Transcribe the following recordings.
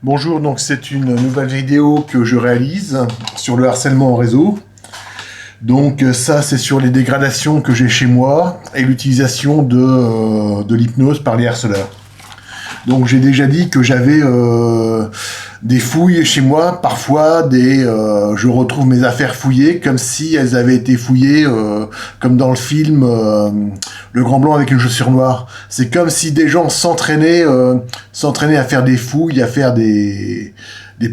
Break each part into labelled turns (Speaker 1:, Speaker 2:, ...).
Speaker 1: Bonjour, donc c'est une nouvelle vidéo que je réalise sur le harcèlement en réseau. Donc ça c'est sur les dégradations que j'ai chez moi et l'utilisation de l'hypnose par les harceleurs. Donc j'ai déjà dit que j'avais des fouilles chez moi, parfois je retrouve mes affaires fouillées comme si elles avaient été fouillées comme dans le film Le Grand Blanc avec une chaussure noire. C'est comme si des gens s'entraînaient à faire des fouilles, à faire des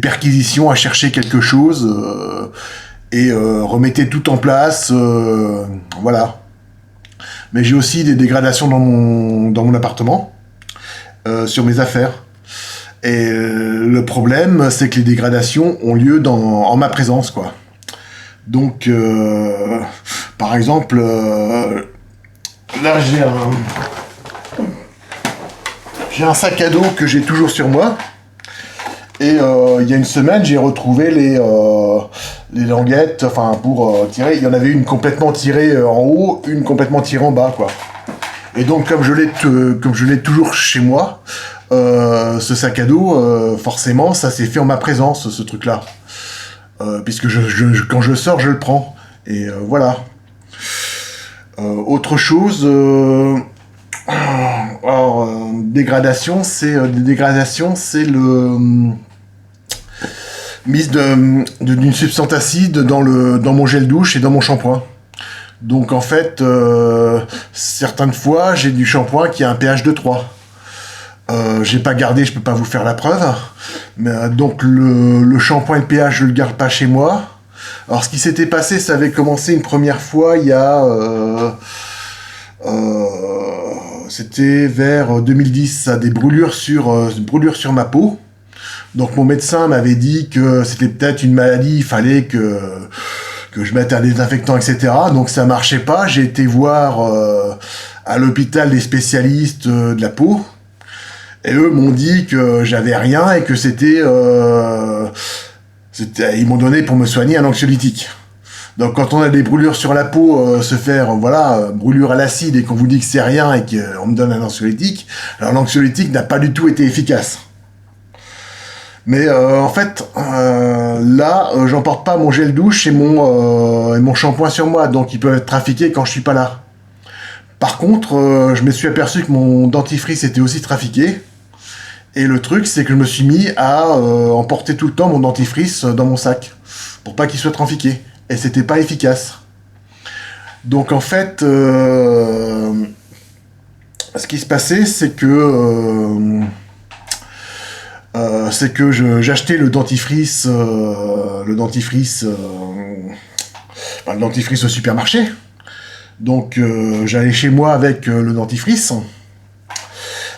Speaker 1: perquisitions, à chercher quelque chose et remettaient tout en place. Voilà. Mais j'ai aussi des dégradations dans mon appartement. Sur mes affaires. Et le problème, c'est que les dégradations ont lieu en ma présence, quoi. Donc, par exemple, là, j'ai un sac à dos que j'ai toujours sur moi. Et il y a une semaine, j'ai retrouvé les languettes, enfin, pour tirer. Il y en avait une complètement tirée en haut, une complètement tirée en bas, quoi. Et donc, comme je l'ai toujours chez moi, ce sac à dos, forcément, ça s'est fait en ma présence, ce truc-là. Puisque quand je sors, je le prends. Et voilà. Autre chose, dégradation, c'est le mise d'une substance acide dans mon gel douche et dans mon shampoing. Donc en fait, certaines fois, j'ai du shampoing qui a un pH de 3. J'ai pas gardé, je peux pas vous faire la preuve. Mais, donc le shampoing et le pH, je le garde pas chez moi. Alors ce qui s'était passé, ça avait commencé une première fois il y a... c'était vers 2010, ça, des brûlures sur ma peau. Donc mon médecin m'avait dit que c'était peut-être une maladie, il fallait que je mette un désinfectant, etc. Donc ça marchait pas. J'ai été voir à l'hôpital des spécialistes de la peau. Et eux m'ont dit que j'avais rien et que ils m'ont donné pour me soigner un anxiolytique. Donc quand on a des brûlures sur la peau, se faire, brûlure à l'acide et qu'on vous dit que c'est rien et qu'on me donne un anxiolytique, alors l'anxiolytique n'a pas du tout été efficace. Mais en fait, là, j'emporte pas mon gel douche et mon shampoing sur moi, donc ils peuvent être trafiqués quand je suis pas là. Par contre, je me suis aperçu que mon dentifrice était aussi trafiqué. Et le truc, c'est que je me suis mis à emporter tout le temps mon dentifrice dans mon sac, pour pas qu'il soit trafiqué. Et c'était pas efficace. Donc en fait, ce qui se passait, c'est que j'achetais le dentifrice au supermarché. Donc j'allais chez moi avec le dentifrice.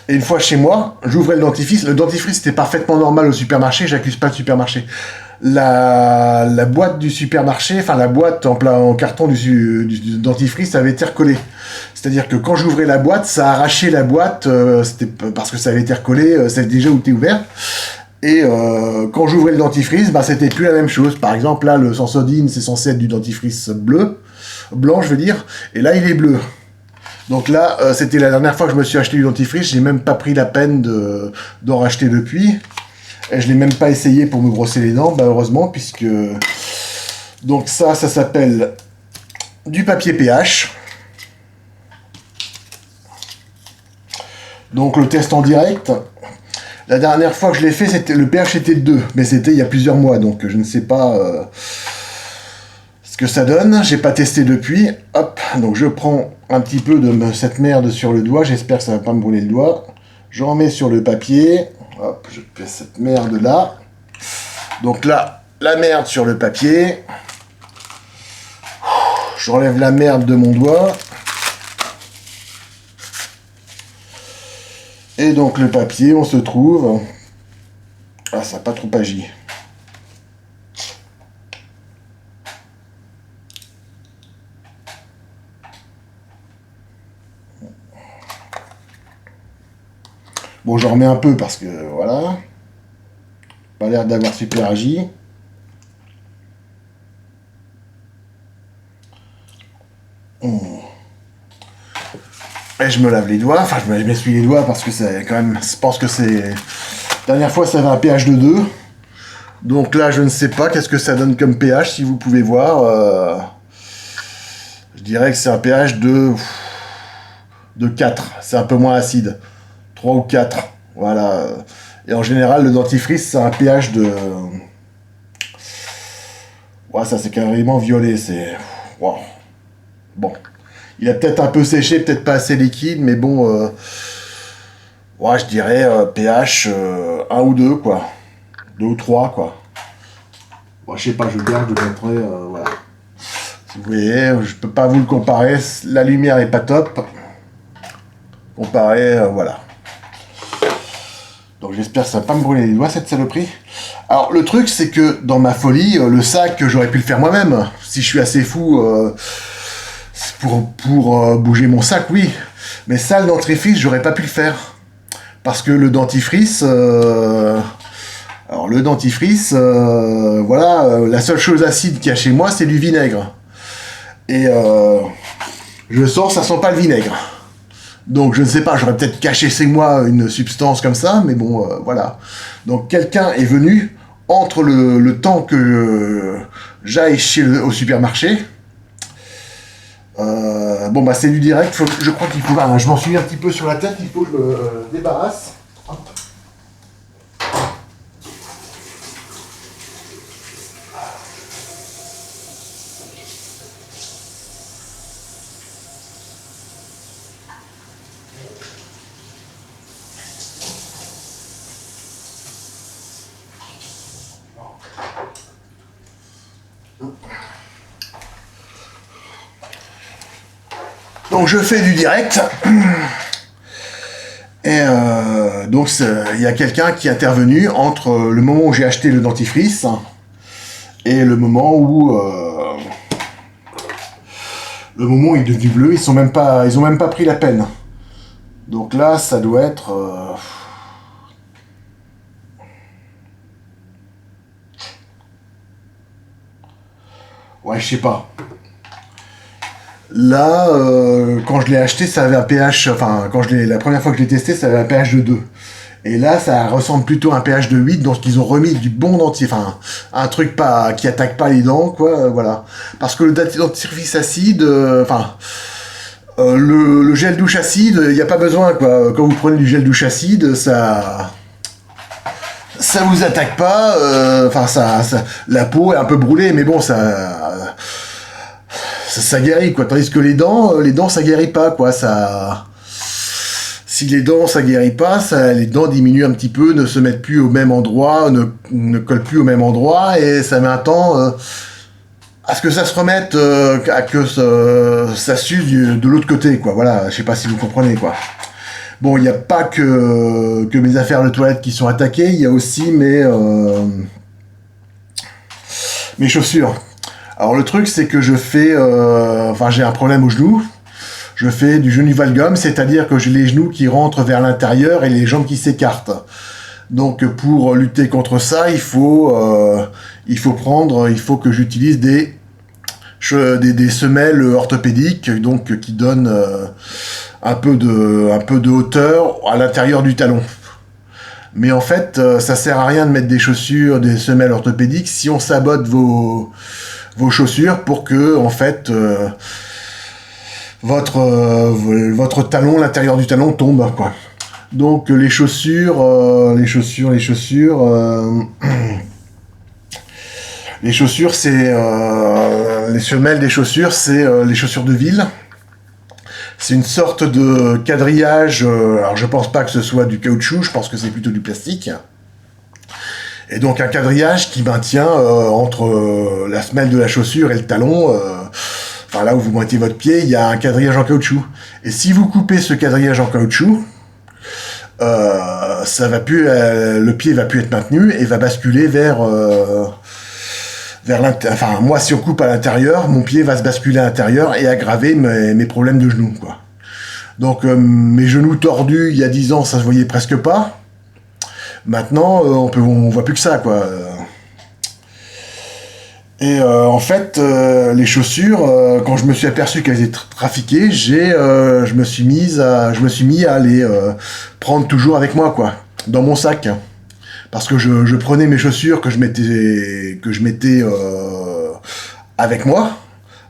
Speaker 1: Et une fois chez moi, j'ouvrais le dentifrice. Le dentifrice était parfaitement normal au supermarché, j'accuse pas le supermarché. La boîte du supermarché, enfin la boîte en carton du dentifrice avait été recollée. C'est-à-dire que quand j'ouvrais la boîte, ça arrachait la boîte, c'était parce que ça avait été recollé, c'était déjà où était ouvert. Et quand j'ouvrais le dentifrice, c'était plus la même chose. Par exemple, là, le Sensodyne, c'est censé être du dentifrice blanc, je veux dire, et là, il est bleu. Donc là, c'était la dernière fois que je me suis acheté du dentifrice, j'ai même pas pris la peine d'en racheter depuis. Et je l'ai même pas essayé pour me brosser les dents, heureusement, puisque... Donc ça s'appelle du papier pH. Donc le test en direct. La dernière fois que je l'ai fait, le pH était 2, mais c'était il y a plusieurs mois, donc je ne sais pas ce que ça donne. J'ai pas testé depuis. Hop, donc je prends un petit peu de cette merde sur le doigt, j'espère que ça va pas me brûler le doigt. J'en mets sur le papier. Hop, je fais cette merde là. Donc là, la merde sur le papier. J'enlève la merde de mon doigt. Et donc le papier, on se trouve... Ah, ça n'a pas trop agi. Bon, j'en remets un peu parce que, voilà. Pas l'air d'avoir super agi. Et je me lave les doigts, enfin je m'essuie les doigts parce que c'est quand même, je pense que c'est Dernière fois, ça avait un pH de 2. Donc là, je ne sais pas qu'est-ce que ça donne comme pH, si vous pouvez voir. Je dirais que c'est un pH de 4. C'est un peu moins acide. 3 ou 4. Voilà. Et en général, le dentifrice, c'est un pH de... Ouais, ça c'est carrément violet. C'est... Wow. Bon. Il a peut-être un peu séché, peut-être pas assez liquide, mais bon... Ouais, je dirais pH 1 ou 2, quoi. 2 ou 3, quoi. Bon, je sais pas, je garde, je mettrai... voilà. Si vous voyez, je peux pas vous le comparer. La lumière est pas top. Comparé, voilà. Donc j'espère que ça va pas me brûler les doigts, cette saloperie. Alors, le truc, c'est que dans ma folie, le sac, j'aurais pu le faire moi-même. Si je suis assez fou pour bouger mon sac, oui. Mais ça, le dentifrice, j'aurais pas pu le faire. Parce que le dentifrice... alors, le dentifrice, voilà, la seule chose acide qu'il y a chez moi, c'est du vinaigre. Et je sens, ça sent pas le vinaigre. Donc je ne sais pas, j'aurais peut-être caché chez moi une substance comme ça, mais bon, voilà. Donc quelqu'un est venu entre le temps que j'aille au supermarché. Bon bah c'est du direct, je crois qu'il faut... je m'en suis un petit peu sur la tête, il faut que je me débarrasse. Hop. Donc je fais du direct. Et donc il y a quelqu'un qui est intervenu entre le moment où j'ai acheté le dentifrice et le moment où il est devenu bleu. Ils ont même pas pris la peine. Donc là, ça doit être ouais, je sais pas. Là, quand je l'ai acheté, ça avait un pH... Enfin, la première fois que je l'ai testé, ça avait un pH de 2. Et là, ça ressemble plutôt à un pH de 8, donc ils ont remis du bon dentifrice. Enfin, un truc qui attaque pas les dents, quoi, voilà. Parce que le dentifrice acide... le gel douche acide, il n'y a pas besoin, quoi. Quand vous prenez du gel douche acide, ça vous attaque pas. La peau est un peu brûlée, mais bon, ça guérit, quoi. Tandis que les dents, ça guérit pas, quoi. Si les dents, ça guérit pas, les dents diminuent un petit peu, ne se mettent plus au même endroit, ne collent plus au même endroit, et ça met un temps à ce que ça se remette, à que ça s'use de l'autre côté, quoi. Voilà, je sais pas si vous comprenez, quoi. Bon, il n'y a pas que mes affaires de toilette qui sont attaquées, il y a aussi mes chaussures. Alors le truc, c'est que je fais... j'ai un problème au genou. Je fais du genou valgum, c'est-à-dire que j'ai les genoux qui rentrent vers l'intérieur et les jambes qui s'écartent. Donc pour lutter contre ça, il faut que j'utilise des semelles orthopédiques, donc qui donnent un peu de hauteur à l'intérieur du talon. Mais en fait, ça sert à rien de mettre des semelles orthopédiques si on sabote vos chaussures pour que, en fait, votre talon, l'intérieur du talon tombe, quoi. Donc les chaussures, c'est les semelles des chaussures, c'est les chaussures de ville. C'est une sorte de quadrillage. Alors je pense pas que ce soit du caoutchouc, je pense que c'est plutôt du plastique. Et donc un quadrillage qui maintient entre la semelle de la chaussure et le talon. Là où vous mettez votre pied, il y a un quadrillage en caoutchouc. Et si vous coupez ce quadrillage en caoutchouc, le pied va plus être maintenu et va basculer vers moi, si on coupe à l'intérieur, mon pied va se basculer à l'intérieur et aggraver mes problèmes de genoux, quoi. Donc mes genoux tordus il y a 10 ans, ça se voyait presque pas. Maintenant, on voit plus que ça, quoi. Et en fait, les chaussures, quand je me suis aperçu qu'elles étaient trafiquées, je me suis mis à les prendre toujours avec moi, quoi, dans mon sac. parce que je prenais mes chaussures que je mettais avec moi.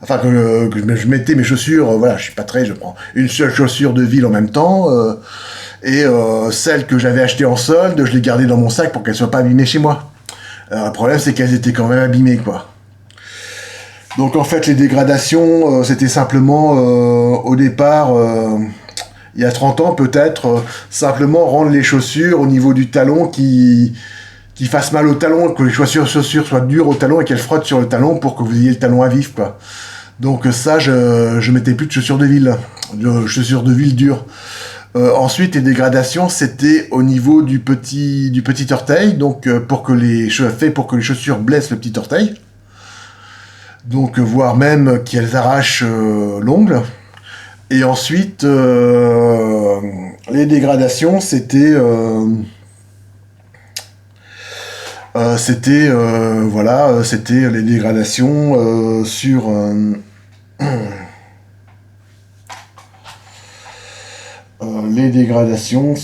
Speaker 1: Enfin, je mettais mes chaussures, voilà, je suis pas très, je prends une seule chaussure de ville en même temps, et celles que j'avais achetées en solde, je les gardais dans mon sac pour qu'elles soient pas abîmées chez moi. Le problème, c'est qu'elles étaient quand même abîmées, quoi. Donc, en fait, les dégradations, c'était simplement, au départ, il y a 30 ans peut-être, simplement rendre les chaussures au niveau du talon qui fassent mal au talon, que les chaussures soient dures au talon et qu'elles frottent sur le talon pour que vous ayez le talon à vif, quoi. Donc ça, je mettais plus de chaussures de ville, dures. Ensuite, les dégradations, c'était au niveau du petit orteil, donc pour que les chaussures blessent le petit orteil. Donc voire même qu'elles arrachent l'ongle. Et ensuite, les dégradations, c'était c'était les dégradations sur les dégradations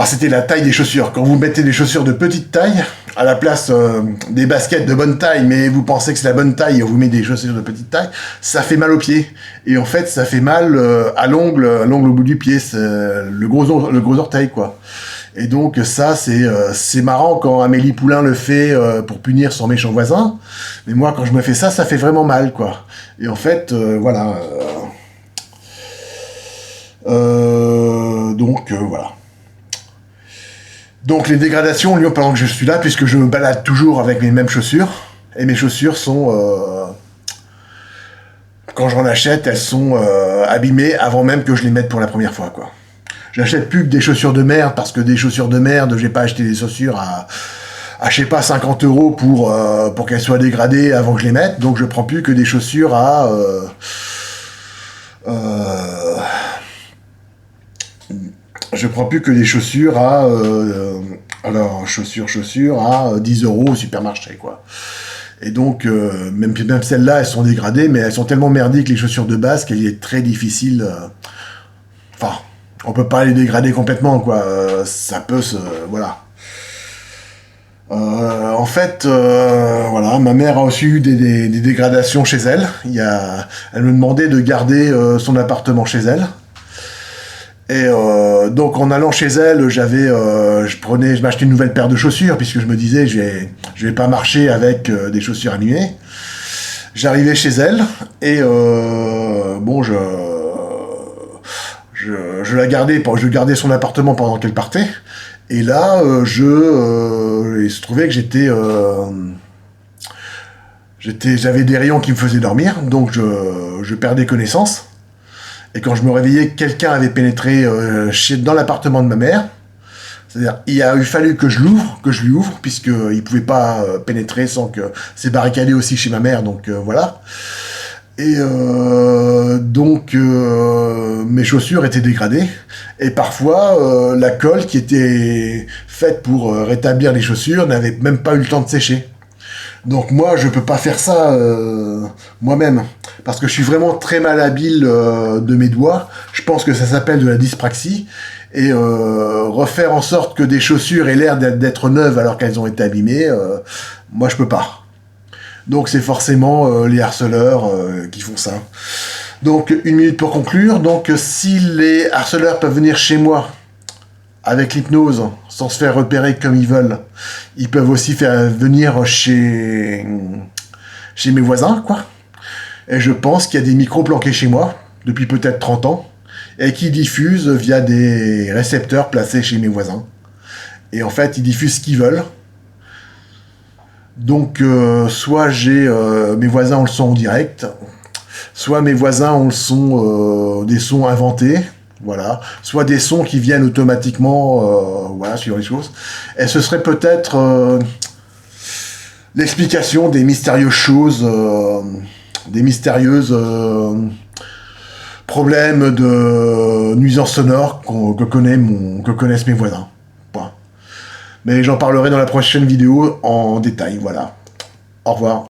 Speaker 1: c'était la taille des chaussures. Quand vous mettez des chaussures de petite taille, à la place des baskets de bonne taille, mais vous pensez que c'est la bonne taille et vous mettez des chaussures de petite taille, ça fait mal au pied. Et en fait, ça fait mal à l'ongle au bout du pied, c'est le gros orteil, quoi. Et donc ça, c'est marrant quand Amélie Poulain le fait pour punir son méchant voisin. Mais moi, quand je me fais ça, ça fait vraiment mal, quoi. Et en fait, voilà. Voilà. Donc les dégradations ont lieu pendant que je suis là, puisque je me balade toujours avec mes mêmes chaussures. Et mes chaussures sont... quand j'en achète, elles sont abîmées avant même que je les mette pour la première fois, quoi. J'achète plus que des chaussures de merde, parce que des chaussures de merde, j'ai pas acheté des chaussures à je sais pas, 50 € pour qu'elles soient dégradées avant que je les mette. Donc je prends plus que des chaussures à... je prends plus que des chaussures à... chaussures à 10 € au supermarché, quoi. Et donc, même celles-là, elles sont dégradées, mais elles sont tellement merdiques, les chaussures de base, qu'il est très difficile... Enfin, on peut pas les dégrader complètement, quoi. Ça peut se... voilà. En fait, voilà, ma mère a aussi eu des dégradations chez elle. Elle me demandait de garder son appartement chez elle. Et donc en allant chez elle, je m'achetais une nouvelle paire de chaussures, puisque je me disais, je vais pas marcher avec des chaussures abîmées. J'arrivais chez elle et je la gardais, je gardais son appartement pendant qu'elle partait. Et là, il se trouvait que j'avais des rayons qui me faisaient dormir, donc je perdais connaissance. Et quand je me réveillais, quelqu'un avait pénétré dans l'appartement de ma mère. C'est-à-dire, il a fallu que je lui ouvre, puisqu'il ne pouvait pas pénétrer sans que... C'est barricadé aussi chez ma mère, donc voilà. Et mes chaussures étaient dégradées. Et parfois, la colle qui était faite pour rétablir les chaussures n'avait même pas eu le temps de sécher. Donc moi, je peux pas faire ça moi-même, parce que je suis vraiment très malhabile de mes doigts. Je pense que ça s'appelle de la dyspraxie. Et refaire en sorte que des chaussures aient l'air d'être neuves alors qu'elles ont été abîmées, moi je peux pas. Donc c'est forcément les harceleurs qui font ça. Donc 1 minute pour conclure. Donc si les harceleurs peuvent venir chez moi avec l'hypnose sans se faire repérer comme ils veulent, ils peuvent aussi faire venir chez mes voisins, quoi. Et je pense qu'il y a des micros planqués chez moi depuis peut-être 30 ans et qui diffusent via des récepteurs placés chez mes voisins. Et en fait, ils diffusent ce qu'ils veulent. Donc, soit mes voisins ont le son en direct, soit mes voisins ont le son, des sons inventés, voilà, soit des sons qui viennent automatiquement, voilà, sur les choses. Et ce serait peut-être l'explication des mystérieuses choses, des mystérieuses problèmes de nuisances sonores que connaissent mes voisins. Point. Mais j'en parlerai dans la prochaine vidéo en détail, voilà. Au revoir.